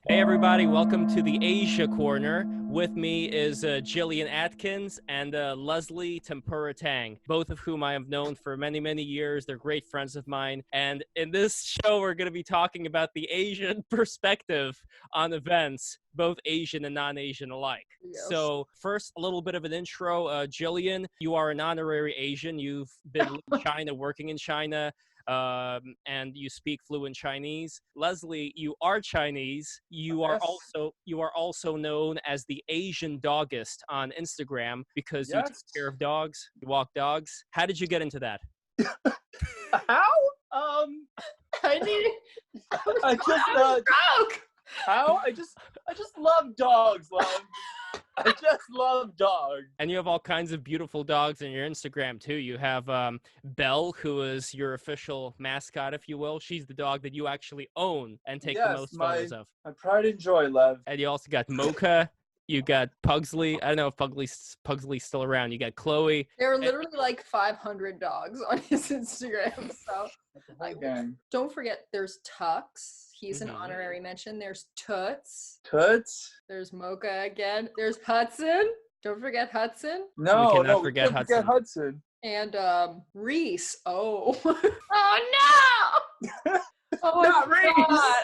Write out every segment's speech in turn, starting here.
Hey everybody, welcome to the Asia Corner. With me is Jillian Atkins and Leslie Tempura Tang, both of whom I have known for many, many years. They're great friends of mine. And in this show, we're going to be talking about the Asian perspective on events, both Asian and non-Asian alike. Yes. So first, a little bit of an intro. Jillian, you are an honorary Asian. You've been in China, working in China. And you speak fluent Chinese. Leslie, you are Chinese. You are also known as the Asian Doggist on Instagram because you take care of dogs, you walk dogs. How did you get into that? How? I just love dogs, love. I just love dogs. And you have all kinds of beautiful dogs on your Instagram, too. You have Belle, who is your official mascot, if you will. She's the dog that you actually own and take the most photos of. My pride and joy, Lev. And you also got Mocha. You got Pugsley. I don't know if Pugsley's still around. You got Chloe. There are literally like 500 dogs on his Instagram. So don't forget, there's Tux. He's an honorary mention. There's Toots. There's Mocha again. There's Hudson. Don't forget Hudson. We cannot forget Hudson. And Reese. Oh. Oh no! Oh,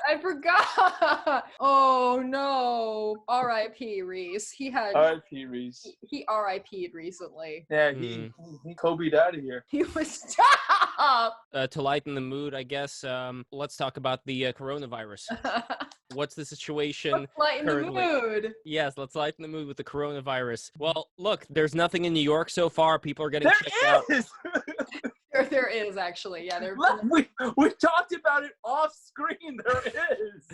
I forgot. Oh no. R.I.P. Reese. R.I.P. Reese. He R.I.P'd recently. Yeah, he Kobe'd out of here. He was stop. To lighten the mood, I guess, let's talk about the coronavirus. What's the situation Let's lighten currently? the mood. Yes, let's lighten the mood with the coronavirus. Well, look, there's nothing in New York so far. People are getting checked out. There is actually, yeah. We talked about it off screen. There is.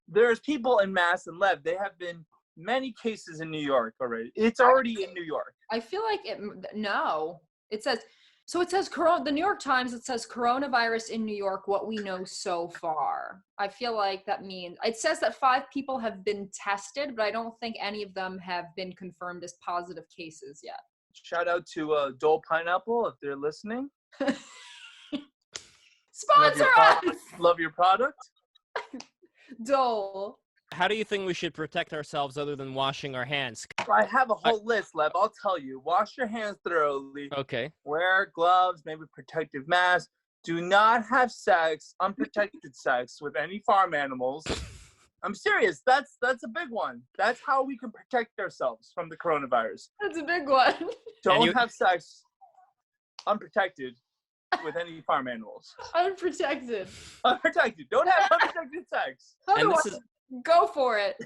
There's people in Mass and Lev. There have been many cases in New York already. It's already in New York. I feel like it says the New York Times. It says coronavirus in New York. What we know so far. I feel like that means it says that 5 people have been tested, but I don't think any of them have been confirmed as positive cases yet. Shout out to Dole Pineapple if they're listening. Sponsor us! Love your product. Dole. How do you think we should protect ourselves other than washing our hands? I have a whole list, Lev. I'll tell you. Wash your hands thoroughly. Okay. Wear gloves, maybe protective mask. Do not have unprotected sex with any farm animals. I'm serious. That's a big one. That's how we can protect ourselves from the coronavirus. That's a big one. Don't have sex unprotected with any farm animals. Unprotected. Unprotected. Don't have unprotected sex. Go for it.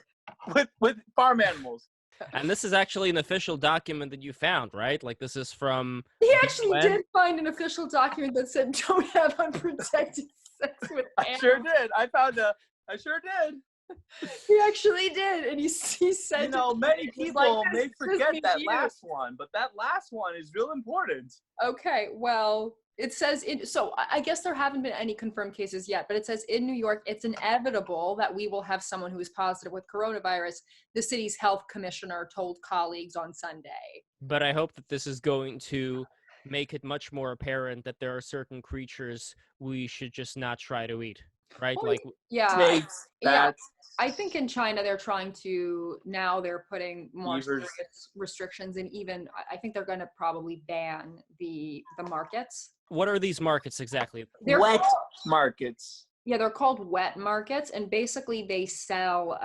With farm animals. And this is actually an official document that you found, right? Like this is from... He actually did find an official document that said don't have unprotected sex with animals. I sure did. I sure did. He actually did, and he said... many people may forget that last one, but that last one is real important. Okay, well, it says... So I guess there haven't been any confirmed cases yet, but it says in New York, it's inevitable that we will have someone who is positive with coronavirus, the city's health commissioner told colleagues on Sunday. But I hope that this is going to make it much more apparent that there are certain creatures we should just not try to eat. Right? Well, like snakes, bats. I think in China they're putting more serious restrictions, and even I think they're going to probably ban the markets. What are these markets exactly? They're wet markets. Yeah, they're called wet markets, and basically they sell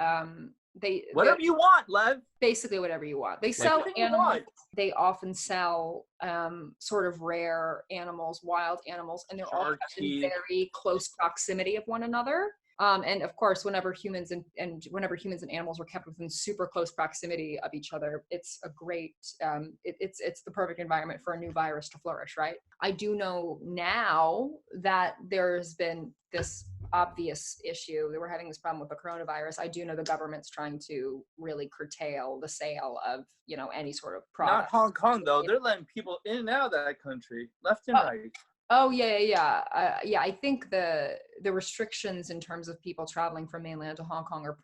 whatever you want, Lev. Basically whatever you want. They sell animals. They often sell sort of rare animals, wild animals, and they're all kept in very close proximity of one another. And of course, whenever humans and animals were kept within super close proximity of each other, it's a great, it's the perfect environment for a new virus to flourish, right? I do know now that there's been this obvious issue that we're having this problem with the coronavirus. I do know the government's trying to really curtail the sale of, any sort of product. Not Hong Kong though. They're letting people in and out of that country, left and right. Oh yeah. I think the restrictions in terms of people traveling from mainland to Hong Kong are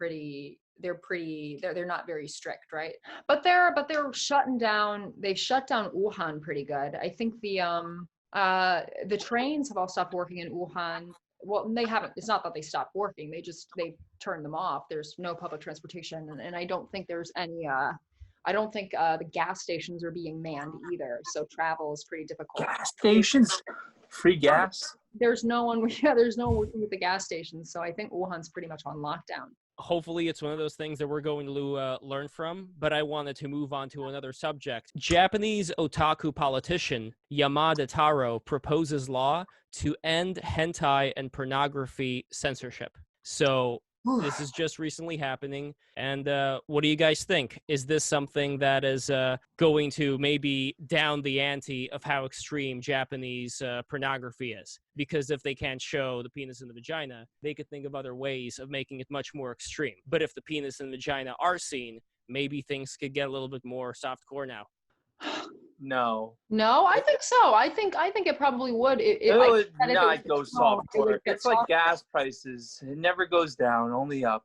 they're not very strict, right? But they're shutting down. They've shut down Wuhan pretty good. I think the trains have all stopped working in Wuhan. well, they haven't, it's not that they stopped working, they turned them off. There's no public transportation, and I don't think there's any I don't think the gas stations are being manned either, so travel is pretty difficult. Gas stations, free gas. There's no one, yeah, there's no one working with the gas stations, so I think Wuhan's pretty much on lockdown. Hopefully it's one of those things that we're going to learn from, but I wanted to move on to another subject. Japanese otaku politician Yamada Taro proposes law to end hentai and pornography censorship. So this is just recently happening, and what do you guys think? Is this something that is going to maybe down the ante of how extreme Japanese pornography is? Because if they can't show the penis and the vagina, they could think of other ways of making it much more extreme. But if the penis and vagina are seen, maybe things could get a little bit more softcore now. No, I think so. I think it probably would. It would not go softcore. It's like gas prices. It never goes down, only up.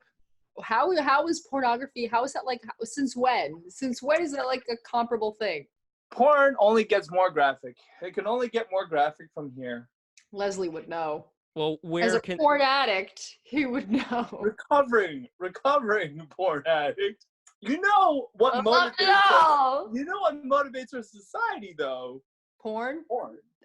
How is pornography? How is that like? Since when? Since when is that like a comparable thing? Porn only gets more graphic. It can only get more graphic from here. Leslie would know. Well, as a porn addict, he would know. Recovering porn addict. You know what motivates us? You know what motivates our society, though? Porn.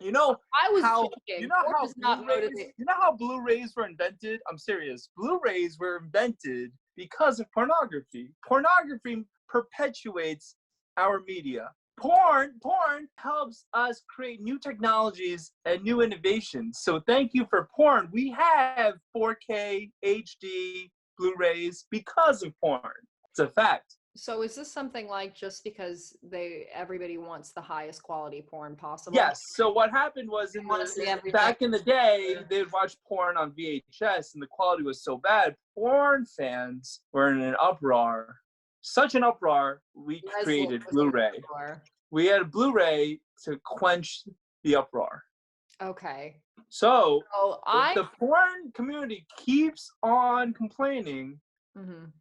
You know I was how joking. you know how Blu-rays were invented? I'm serious. Blu-rays were invented because of pornography. Pornography perpetuates our media. Porn helps us create new technologies and new innovations. So thank you for porn. We have 4K HD Blu-rays because of porn. It's a fact. So is this something like just because everybody wants the highest quality porn possible? Yes. So what happened was back in the day, they'd watch porn on VHS and the quality was so bad. Porn fans were in an uproar. Such an uproar, we created Blu-ray. We had a Blu-ray to quench the uproar. Okay. So if the porn community keeps on complaining,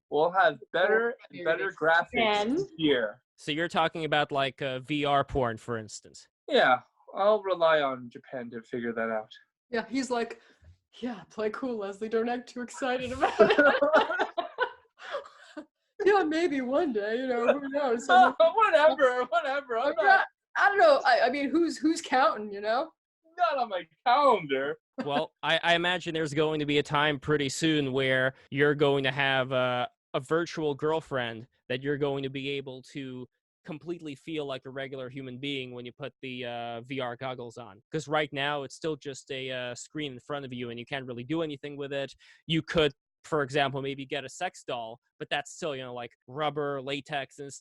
we'll have better graphics here. So you're talking about like VR porn, for instance? Yeah, I'll rely on Japan to figure that out. Yeah, he's like, yeah, play cool, Leslie. Don't act too excited about it. Yeah, maybe one day, who knows? Whatever. I don't know. I mean, who's counting, Not on my calendar. Well, I imagine there's going to be a time pretty soon where you're going to have a virtual girlfriend that you're going to be able to completely feel like a regular human being when you put the VR goggles on. Because right now, it's still just a screen in front of you, and you can't really do anything with it. You could, for example, maybe get a sex doll, but that's still, like rubber, latex, and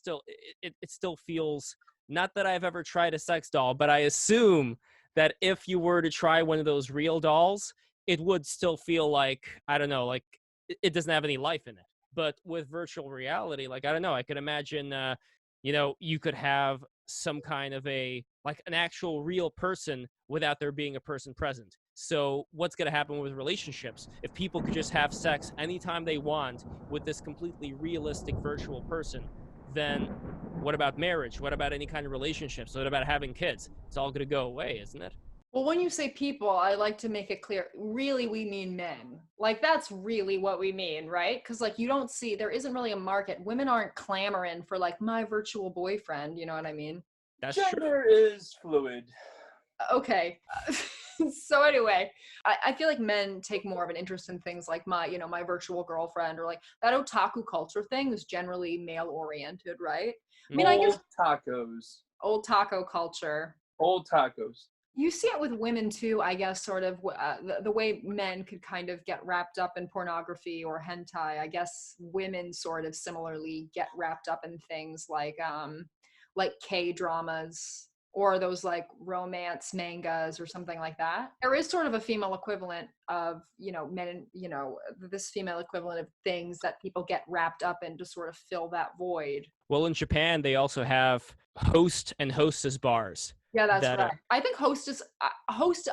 it still feels, not that I've ever tried a sex doll, but I assume that if you were to try one of those real dolls, it would still feel like, I don't know, like it doesn't have any life in it. But with virtual reality, like, I don't know, I could imagine, you could have some kind of an actual real person without there being a person present. So what's going to happen with relationships? If people could just have sex anytime they want with this completely realistic virtual person, then what about marriage? What about any kind of relationships? What about having kids? It's all going to go away, isn't it? Well, when you say people, I like to make it clear, really we mean men. Like, that's really what we mean, right? Because, you don't see, there isn't really a market. Women aren't clamoring for, my virtual boyfriend, you know what I mean? That's Gender true. is fluid. Okay. So anyway, I feel like men take more of an interest in things like my virtual girlfriend, or that otaku culture thing is generally male oriented, right? I mean, I guess old taco culture. Old tacos. You see it with women too, I guess, sort of the way men could kind of get wrapped up in pornography or hentai. I guess women sort of similarly get wrapped up in things like K-dramas, or those romance mangas or something like that. There is sort of a female equivalent of, men, this female equivalent of things that people get wrapped up in to sort of fill that void. Well, in Japan, they also have host and hostess bars. Yeah, that's right. I think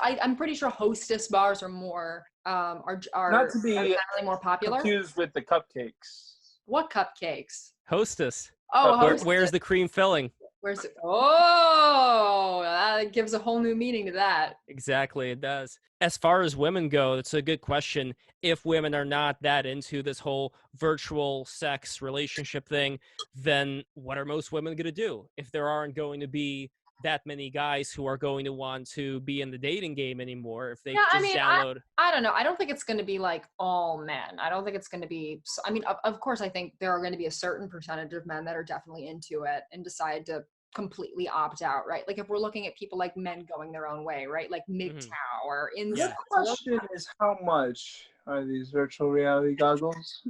I'm pretty sure hostess bars are more, are not to be generally more popular. Confused with the cupcakes. What cupcakes? Hostess. Oh, hostess. Where's the cream filling? Where's it? Oh, that gives a whole new meaning to that. Exactly, it does. As far as women go, it's a good question. If women are not that into this whole virtual sex relationship thing, then what are most women going to do? If there aren't going to be that many guys who are going to want to be in the dating game anymore, if they just download. I don't know. I don't think it's going to be like all men. I don't think it's going to be, I mean, of course, I think there are going to be a certain percentage of men that are definitely into it and decide to completely opt out, right? Like if we're looking at people like men going their own way, right? Like MGTOW or in The question is, how much are these virtual reality goggles?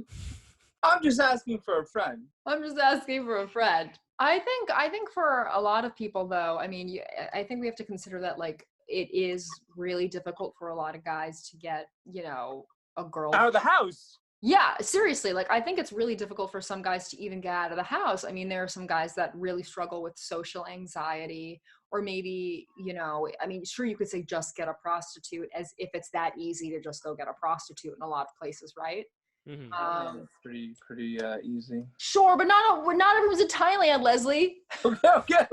I'm just asking for a friend. I'm just asking for a friend. I think for a lot of people though, I mean, I think we have to consider that like it is really difficult for a lot of guys to get, you know, a girl out of the house. Yeah, seriously. Like I think it's really difficult for some guys to even get out of the house. I mean, there are some guys that really struggle with social anxiety, or maybe, you know, I mean, sure, you could say just get a prostitute, as if it's that easy to just go get a prostitute in a lot of places, right? Mm-hmm. Pretty easy. Sure, but not everyone's in Thailand, Leslie. Okay.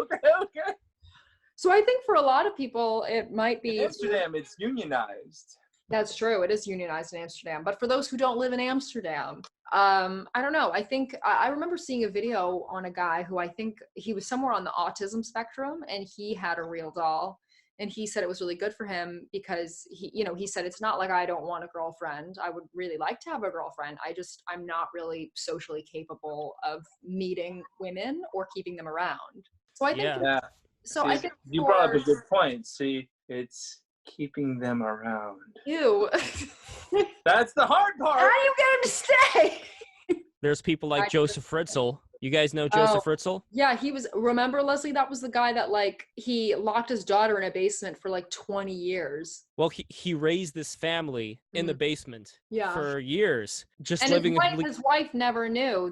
So I think for a lot of people, it might be in Amsterdam. It's unionized. That's true. It is unionized in Amsterdam. But for those who don't live in Amsterdam, I don't know. I think I remember seeing a video on a guy who I think he was somewhere on the autism spectrum, and he had a real doll. And he said it was really good for him because he said, it's not like I don't want a girlfriend. I would really like to have a girlfriend. I'm not really socially capable of meeting women or keeping them around. So I think, So I think you brought up a good point. See, it's keeping them around. Ew. That's the hard part. How do you get him to stay? There's people like Joseph Fritzl. You guys know Joseph Fritzl? Yeah, remember, Leslie, that was the guy that like he locked his daughter in a basement for like 20 years. Well, he raised this family in the basement for years, just and living. His wife never knew.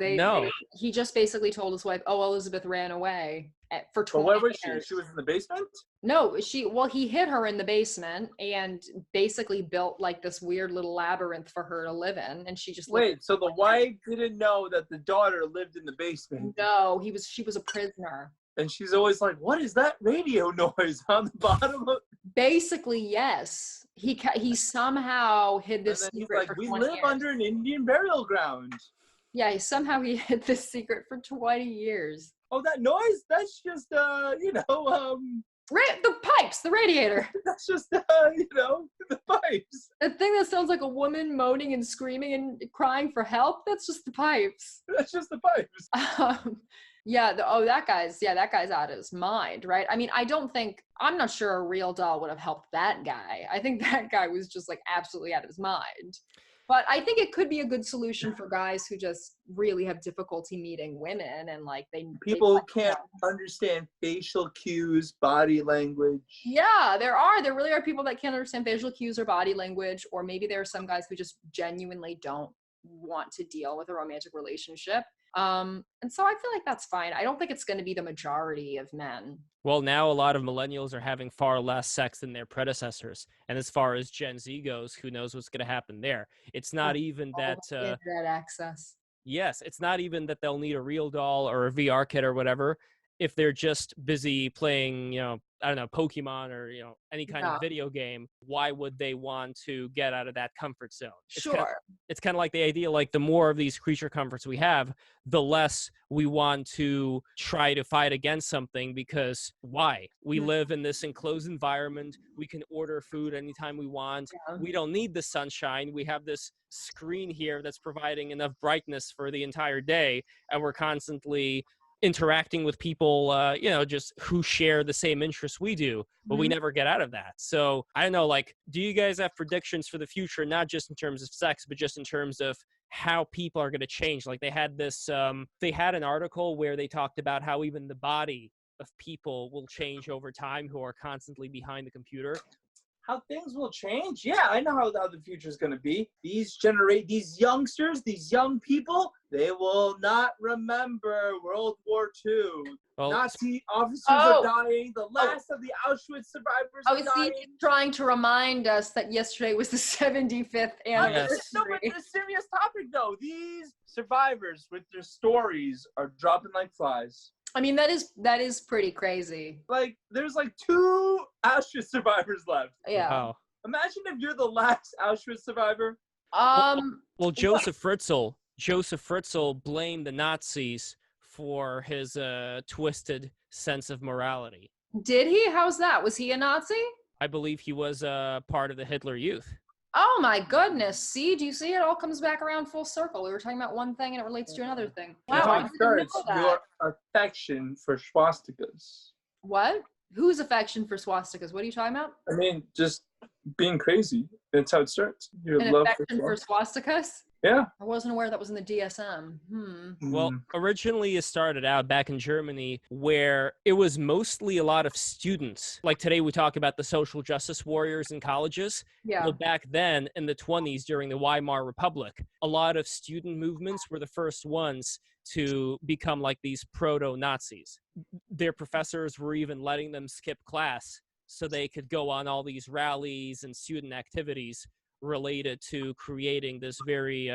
He just basically told his wife, "Oh, Elizabeth ran away." For 20 where was years. She was in the basement? No, he hid her in the basement and basically built like this weird little labyrinth for her to live in, and she just so the wife didn't know that the daughter lived in the basement. No, she was a prisoner. And she's always like, "What is that radio noise on the bottom of?" Basically, yes. He somehow hid this secret. He's like, for 20 we live years. under an Indian burial ground. Yeah, he hid this secret for 20 years. Oh, that noise? That's just, the pipes, the radiator. That's just, the pipes. The thing that sounds like a woman moaning and screaming and crying for help, that's just the pipes. That's just the pipes. That guy's out of his mind, right? I mean, I'm not sure a real doll would have helped that guy. I think that guy was just like absolutely out of his mind. But I think it could be a good solution for guys who just really have difficulty meeting women, and like people who can't understand facial cues, body language. Yeah, there really are people that can't understand facial cues or body language, or maybe there are some guys who just genuinely don't want to deal with a romantic relationship. And so I feel like that's fine. I don't think it's going to be the majority of men. Well, now a lot of millennials are having far less sex than their predecessors. And as far as Gen Z goes, who knows what's going to happen there? It's not even that... internet access. Yes, it's not even that they'll need a real doll or a VR kit or whatever. If they're just busy playing, I don't know, Pokemon or, any kind of video game, why would they want to get out of that comfort zone? It's kind of like the idea, like the more of these creature comforts we have, the less we want to try to fight against something, because why? We live in this enclosed environment. We can order food anytime we want. Yeah. We don't need the sunshine. We have this screen here that's providing enough brightness for the entire day, and we're constantly interacting with people, just who share the same interests we do, but we never get out of that. So I don't know, like, do you guys have predictions for the future, not just in terms of sex, but just in terms of how people are going to change? Like they had an article where they talked about how even the body of people will change over time who are constantly behind the computer. How things will change? Yeah, I know how the future is going to be. These youngsters, these young people, they will not remember World War II. Nazi officers are dying. The last of the Auschwitz survivors are dying. He's trying to remind us that yesterday was the 75th anniversary. No, but it's a serious topic, though. These survivors with their stories are dropping like flies. I mean, that is pretty crazy. Like, there's like 2 Auschwitz survivors left. Yeah. Wow. Imagine if you're the last Auschwitz survivor. Well, Joseph Fritzl blamed the Nazis for his twisted sense of morality. Did he? How's that? Was he a Nazi? I believe he was part of the Hitler Youth. Oh my goodness. See, do you see it all comes back around full circle? We were talking about one thing and it relates to another thing. Wow, I didn't know that. Your affection for swastikas. What? Whose affection for swastikas? What are you talking about? I mean, just being crazy. That's how it starts. Your An love affection for swastikas? Yeah. I wasn't aware that was in the DSM. Well, originally it started out back in Germany where it was mostly a lot of students. Like today we talk about the social justice warriors in colleges. Yeah. Well, back then in the 1920s during the Weimar Republic, a lot of student movements were the first ones to become like these proto-Nazis. Their professors were even letting them skip class so they could go on all these rallies and student activities related to creating this very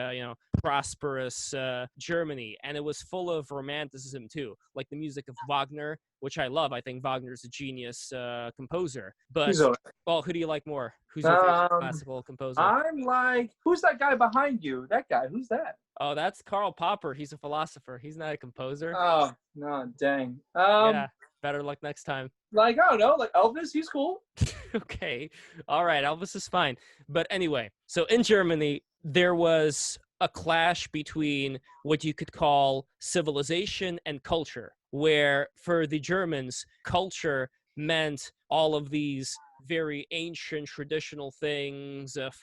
prosperous Germany. And it was full of romanticism too, like the music of Wagner, which I love. I think Wagner's a genius composer. But well, who do you like more? Who's your favorite classical composer? I'm like, who's that guy behind you? That guy, who's that? Oh, that's Karl Popper. He's a philosopher. He's not a composer. Oh no, dang. Yeah, better luck next time. Like, I don't know, like Elvis, he's cool. Okay. All right. Elvis is fine. But anyway, so in Germany, there was a clash between what you could call civilization and culture, where for the Germans, culture meant all of these very ancient traditional things of,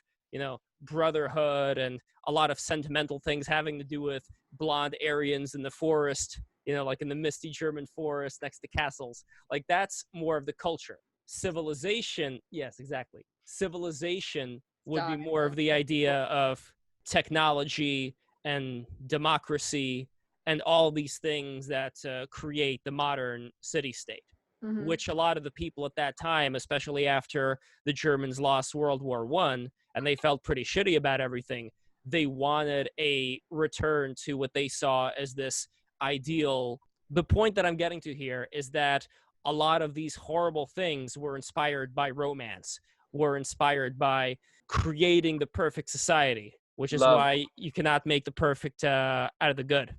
brotherhood and a lot of sentimental things having to do with blonde Aryans in the forest, like in the misty German forest next to castles. Like that's more of the culture. Civilization, yes, exactly. Civilization would be more of the idea of technology and democracy and all these things that create the modern city-state, which a lot of the people at that time, especially after the Germans lost World War I, and they felt pretty shitty about everything, they wanted a return to what they saw as this ideal. The point that I'm getting to here is that a lot of these horrible things were inspired by romance, were inspired by creating the perfect society, which is why you cannot make the perfect out of the good.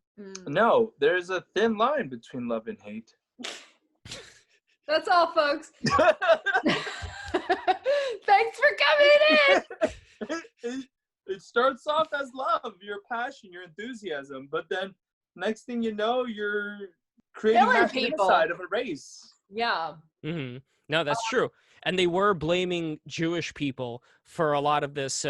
No, there's a thin line between love and hate. That's all, folks. Thanks for coming in. It starts off as love, your passion, your enthusiasm, but then next thing you know, you're creating mass genocide of a race. Yeah. No, that's true. And they were blaming Jewish people for a lot of this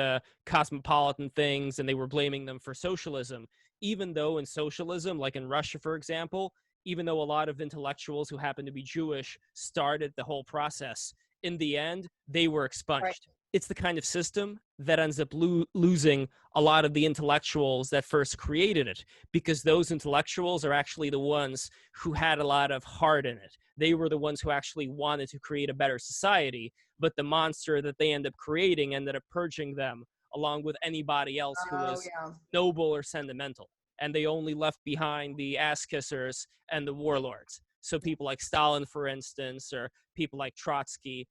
cosmopolitan things, and they were blaming them for socialism, even though in socialism, like in Russia, for example, even though a lot of intellectuals who happen to be Jewish started the whole process, in the end, they were expunged. Right. It's the kind of system that ends up losing a lot of the intellectuals that first created it, because those intellectuals are actually the ones who had a lot of heart in it. They were the ones who actually wanted to create a better society, but the monster that they end up creating ended up purging them along with anybody else who was noble or sentimental. And they only left behind the ass-kissers and the warlords. So people like Stalin, for instance, or people like Trotsky,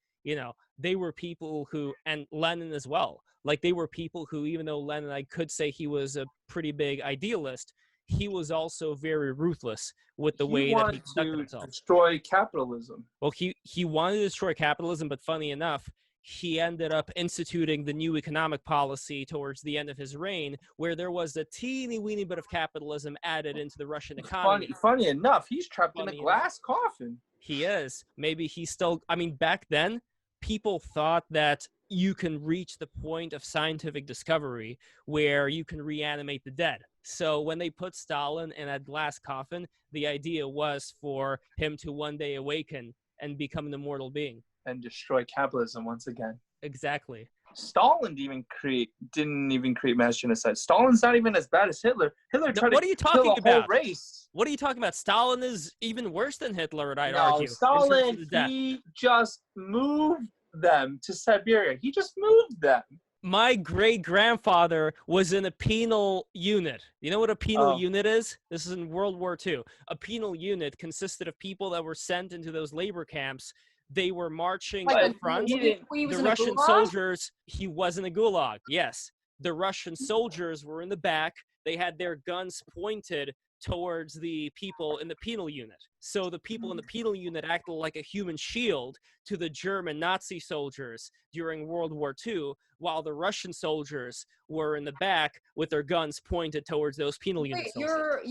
they were people who, and Lenin as well, like they were people who, even though Lenin, I could say he was a pretty big idealist, he was also very ruthless with the way that he conducted himself. Destroy capitalism. Well, he wanted to destroy capitalism, but funny enough, he ended up instituting the new economic policy towards the end of his reign, where there was a teeny weeny bit of capitalism added into the Russian economy. Funny enough, he's trapped in a glass coffin. He is. Maybe he's still, back then, people thought that you can reach the point of scientific discovery where you can reanimate the dead. So when they put Stalin in a glass coffin, the idea was for him to one day awaken and become an immortal being. And destroy capitalism once again. Exactly. Stalin didn't even create mass genocide. Stalin's not even as bad as Hitler. Hitler tried to kill a whole race. What are you talking about? Stalin is even worse than Hitler, I'd argue. No, Stalin, he just moved them to Siberia. He just moved them. My great-grandfather was in a penal unit. You know what a penal unit is? This is in World War II. A penal unit consisted of people that were sent into those labor camps. They were marching in front. He was The in a Russian gulag? soldiers, he was in a gulag, yes. The Russian soldiers were in the back. They had their guns pointed towards the people in the penal unit. So the people in the penal unit acted like a human shield to the German Nazi soldiers during World War II, while the Russian soldiers were in the back with their guns pointed towards those penal unit soldiers.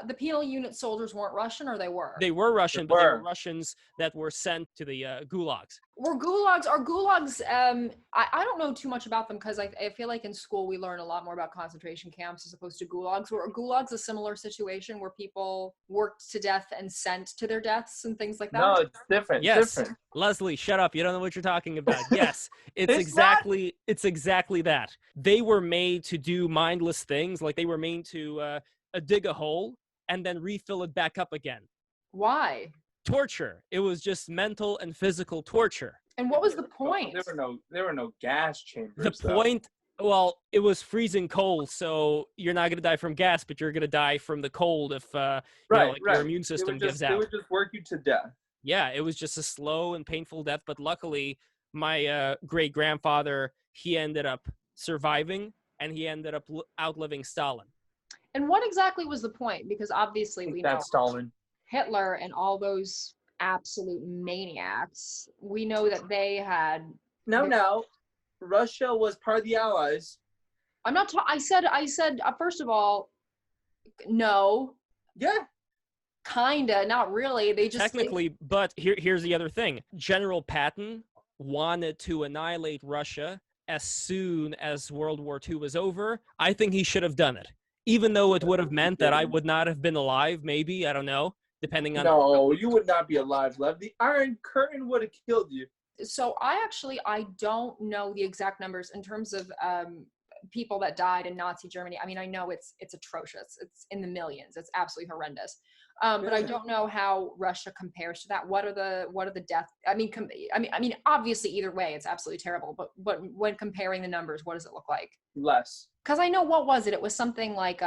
The penal unit soldiers weren't Russian, or they were? They were Russian, but they were Russians that were sent to the gulags. Are gulags, I don't know too much about them because I feel like in school we learn a lot more about concentration camps as opposed to gulags. Were gulags a similar situation where people worked to death and sent to their deaths and things like that? No, it's different. Yes. Different. Leslie, shut up. You don't know what you're talking about. Yes, it's exactly that. They were made to do mindless things. Like they were made to dig a hole and then refill it back up again. Why? Torture. It was just mental and physical torture. And what was the point? There were no gas chambers. The point, well, it was freezing cold, so you're not going to die from gas, but you're going to die from the cold if your immune system gives out. They would just work you to death. Yeah, it was just a slow and painful death, but luckily my great-grandfather, he ended up surviving, and he ended up outliving Stalin. And what exactly was the point? Because obviously we know Stalin. Hitler and all those absolute maniacs, we know that they had... No. Russia was part of the Allies. I'm not I said, first of all, no. Yeah. Kinda, not really. They just... Technically, but here's the other thing. General Patton wanted to annihilate Russia as soon as World War II was over. I think he should have done it. Even though it would have meant that I would not have been alive, maybe, I don't know. Depending on... No, you would not be alive, Lev. The Iron Curtain would have killed you. So I don't know the exact numbers in terms of people that died in Nazi Germany. I mean, I know it's atrocious. It's in the millions. It's absolutely horrendous. But I don't know how Russia compares to that. What are the death? I mean, obviously either way, it's absolutely terrible. But when comparing the numbers, what does it look like? Less. Because I know, what was it? It was something like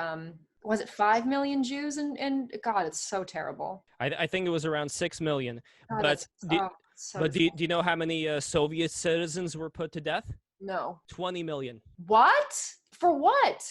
was it 5 million Jews? And God, it's so terrible. I think it was around 6 million. God, but do you know how many Soviet citizens were put to death? No. 20 million. What? For what?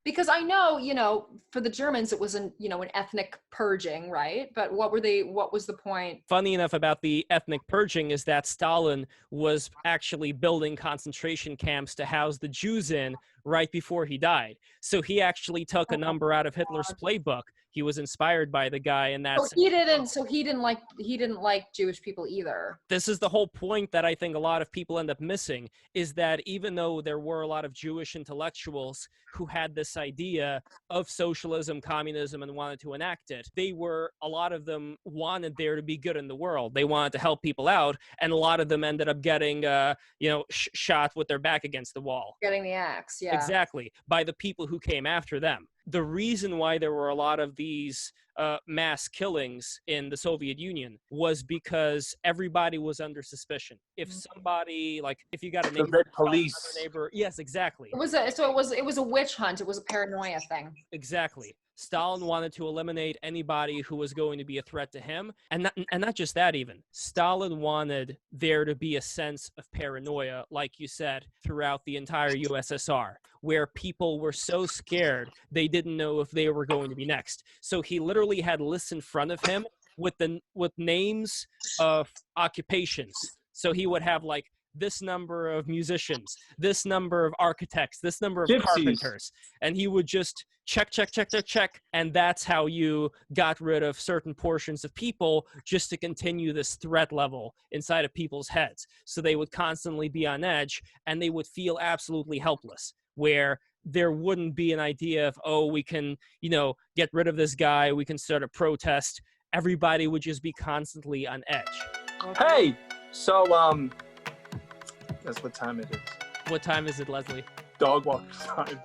Because I know, for the Germans, it was an ethnic purging, right? But what was the point? Funny enough about the ethnic purging is that Stalin was actually building concentration camps to house the Jews in right before he died. So he actually took a number out of Hitler's playbook. He was inspired by the guy, and that's... So he didn't like Jewish people either. This is the whole point that I think a lot of people end up missing, is that even though there were a lot of Jewish intellectuals who had this idea of socialism, communism, and wanted to enact it, a lot of them wanted there to be good in the world. They wanted to help people out, and a lot of them ended up getting, shot with their back against the wall. Getting the axe, yeah. Exactly, by the people who came after them. The reason why there were a lot of these mass killings in the Soviet Union was because everybody was under suspicion. If somebody, if you got a neighbor, police. Yes, exactly. It was a witch hunt. It was a paranoia thing. Exactly. Stalin wanted to eliminate anybody who was going to be a threat to him. And not just that even. Stalin wanted there to be a sense of paranoia, like you said, throughout the entire USSR, where people were so scared they didn't know if they were going to be next. So he literally had lists in front of him with names of occupations. So he would have this number of musicians, this number of architects, this number of carpenters, and he would just check, and that's how you got rid of certain portions of people, just to continue this threat level inside of people's heads. So they would constantly be on edge, and they would feel absolutely helpless, where there wouldn't be an idea of, oh, we can, get rid of this guy, we can start a protest. Everybody would just be constantly on edge. Hey, so, guess what time it is? What time is it, Leslie? Dog walker time.